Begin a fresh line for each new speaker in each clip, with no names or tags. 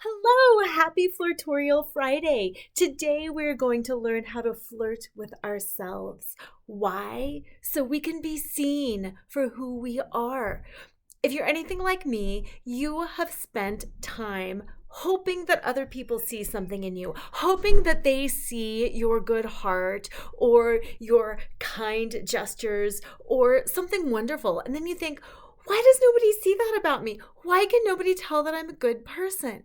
Hello, happy Flirtorial Friday. Today we're going to learn how to flirt with ourselves. Why? So we can be seen for who we are. If you're anything like me, you have spent time hoping that other people see something in you, hoping that they see your good heart or your kind gestures or something wonderful. And then you think, why does nobody see that about me? Why can nobody tell that I'm a good person?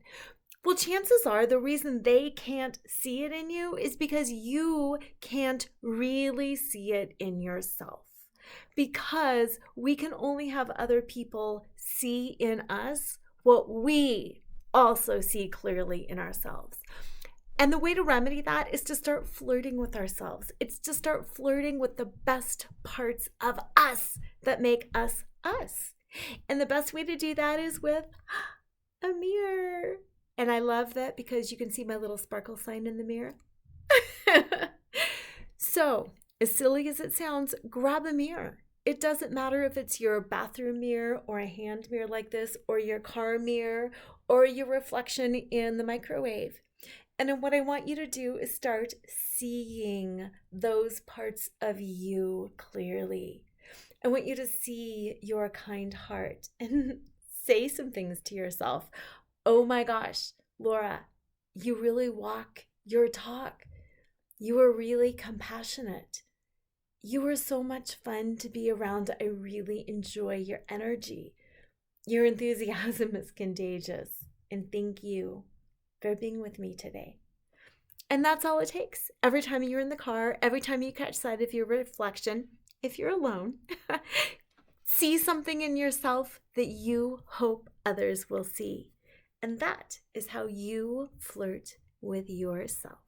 Well, chances are the reason they can't see it in you is because you can't really see it in yourself. Because we can only have other people see in us what we also see clearly in ourselves. And the way to remedy that is to start flirting with ourselves. It's to start flirting with the best parts of us that make us us. And the best way to do that is with a mirror. And I love that because you can see my little sparkle sign in the mirror. So, as silly as it sounds, grab a mirror. It doesn't matter if it's your bathroom mirror or a hand mirror like this, or your car mirror, or your reflection in the microwave. And then what I want you to do is start seeing those parts of you clearly. I want you to see your kind heart and say some things to yourself. Oh my gosh, Lora, you really walk your talk. You are really compassionate. You are so much fun to be around. I really enjoy your energy. Your enthusiasm is contagious. And thank you for being with me today. And that's all it takes. Every time you're in the car, every time you catch sight of your reflection, if you're alone, see something in yourself that you hope others will see. And that is how you flirt with yourself.